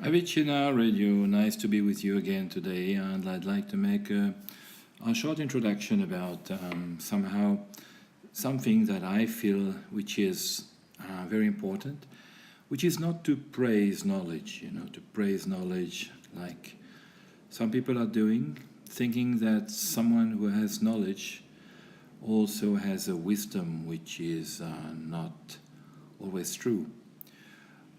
Avicenna Radio, nice to be with you again today, and I'd like to make a short introduction about somehow something that I feel which is very important, which is not to praise knowledge, to praise knowledge like some people are doing, thinking that someone who has knowledge also has a wisdom which is not always true.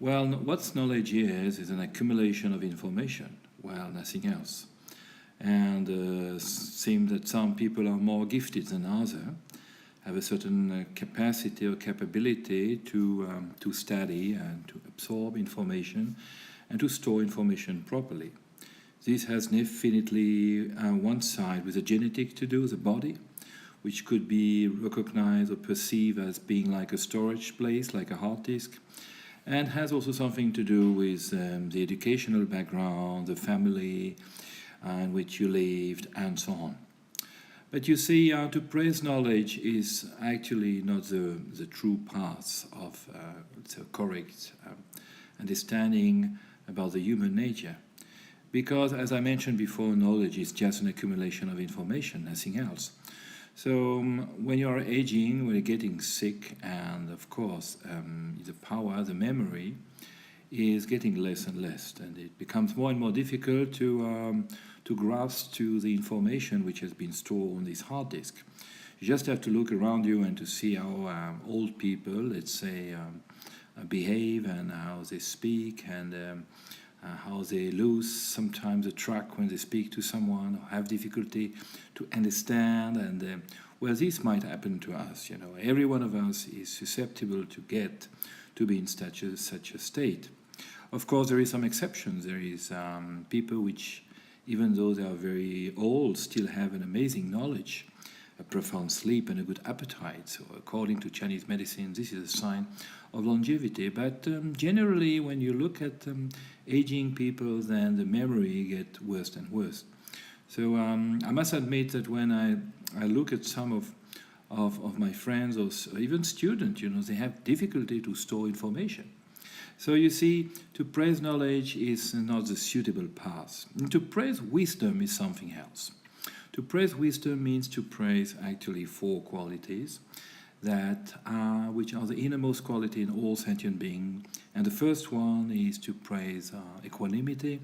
Well, what knowledge is an accumulation of information, well, nothing else. And seems that some people are more gifted than others, have a certain capacity or capability to study and to absorb information and to store information properly. This has definitely one side with the genetic to do, the body, which could be recognized or perceived as being like a storage place, like a hard disk, and has also something to do with the educational background, the family in which you lived, and so on. But you see, to praise knowledge is actually not the true path of the correct understanding about the human nature. Because, as I mentioned before, knowledge is just an accumulation of information, nothing else. So when you are aging, when you're getting sick, and of course the power, the memory, is getting less and less, and it becomes more and more difficult to grasp to the information which has been stored on this hard disk. You just have to look around you and to see how old people, let's say, behave and how they speak and how they lose sometimes a track when they speak to someone or have difficulty to understand. And well, this might happen to us. Every one of us is susceptible to get to be in such a state. Of course, there is some exceptions. There is people which, even though they are very old, still have an amazing knowledge, a profound sleep, and a good appetite. So according to Chinese medicine, this is a sign of longevity. But generally, when you look at aging people, then the memory gets worse and worse. So I must admit that when I look at some of my friends or even students, they have difficulty to store information. So you see, to praise knowledge is not the suitable path. And to praise wisdom is something else. To praise wisdom means to praise actually four qualities that which are the innermost quality in all sentient beings. And the first one is to praise equanimity,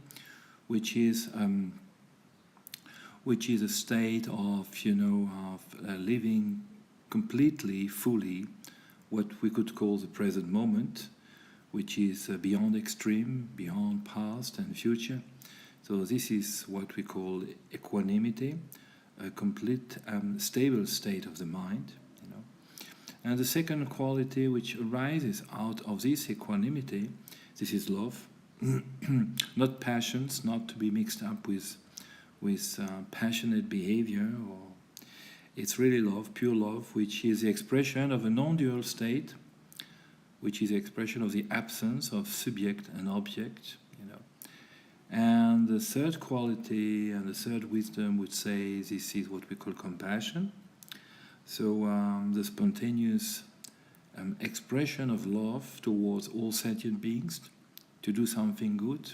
which is a state of living completely, fully, what we could call the present moment, which is beyond extreme, beyond past and future. So this is what we call equanimity, a complete stable state of the mind. And the second quality which arises out of this equanimity, this is love, not passions, not to be mixed up with passionate behavior. Or it's really love, pure love, which is the expression of a non-dual state, which is the expression of the absence of subject and object. And the third quality and the third wisdom would say this is what we call compassion. So the spontaneous expression of love towards all sentient beings, to do something good,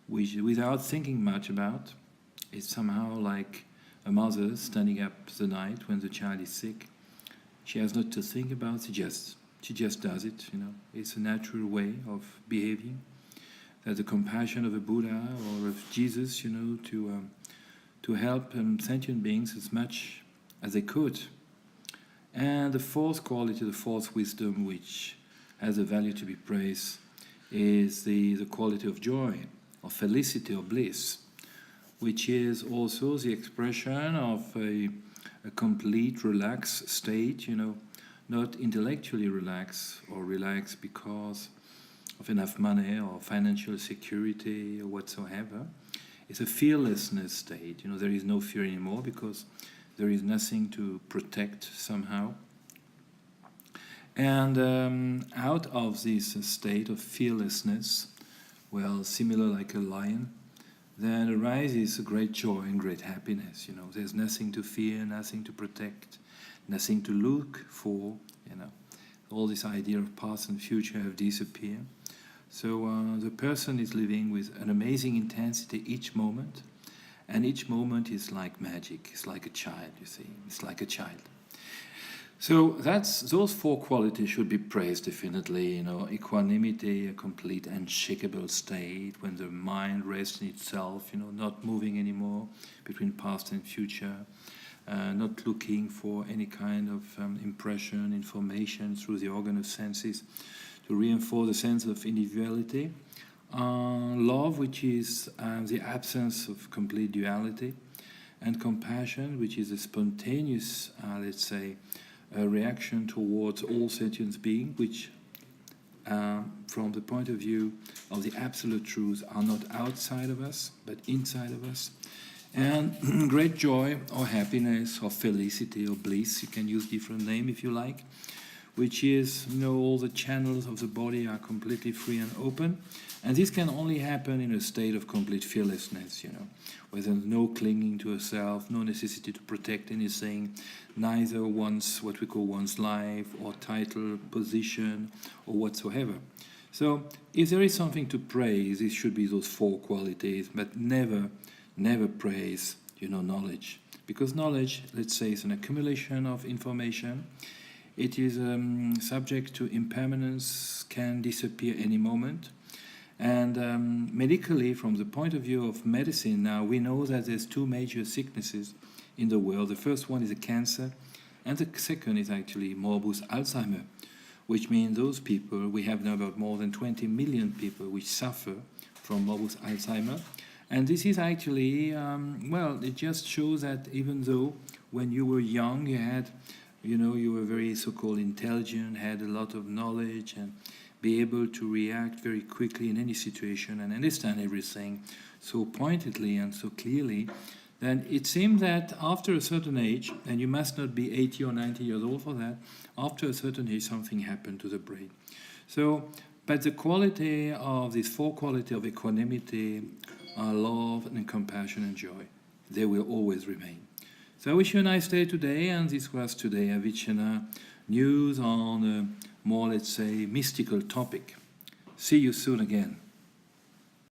which without thinking much about. It's somehow like a mother standing up the night when the child is sick. She has not to think about it, she just does it. It's a natural way of behaving. That the compassion of a Buddha or of Jesus, to help sentient beings as much as they could. And the fourth quality, the fourth wisdom, which has a value to be praised, is the quality of joy, of felicity, or bliss, which is also the expression of a complete relaxed state, not intellectually relaxed or relaxed because of enough money or financial security or whatsoever. It's a fearlessness state. There is no fear anymore because there is nothing to protect somehow. And out of this state of fearlessness, well, similar like a lion, then arises a great joy and great happiness. There's nothing to fear, nothing to protect, nothing to look for. All this idea of past and future have disappeared. So the person is living with an amazing intensity each moment, and each moment is like magic. It's like a child, you see. It's like a child. So those four qualities should be praised definitely. Equanimity, a complete unshakable state when the mind rests in itself. Not moving anymore between past and future, not looking for any kind of impression, information through the organ of senses to reinforce the sense of individuality. Love, which is the absence of complete duality, and compassion, which is a spontaneous, let's say, a reaction towards all sentient beings, which, from the point of view of the absolute truth, are not outside of us, but inside of us. And great joy, or happiness, or felicity, or bliss, you can use different name if you like, which is, all the channels of the body are completely free and open. And this can only happen in a state of complete fearlessness, where there's no clinging to a self, no necessity to protect anything, neither what we call one's life, or title, position, or whatsoever. So if there is something to praise, it should be those four qualities, but never praise, knowledge. Because knowledge, let's say, is an accumulation of information. It is subject to impermanence, can disappear any moment. And medically, from the point of view of medicine now, we know that there's two major sicknesses in the world. The first one is a cancer, and the second is actually morbus Alzheimer, which means those people, we have now about more than 20 million people which suffer from morbus Alzheimer. And this is actually, it just shows that even though when you were young, you were very so-called intelligent, had a lot of knowledge, and be able to react very quickly in any situation and understand everything so pointedly and so clearly, then it seems that after a certain age, and you must not be 80 or 90 years old for that, after a certain age something happened to the brain. So, but the quality of these four qualities of equanimity, love and compassion and joy, they will always remain. So I wish you a nice day today, and this was today Avicenna news on a more, let's say, mystical topic. See you soon again.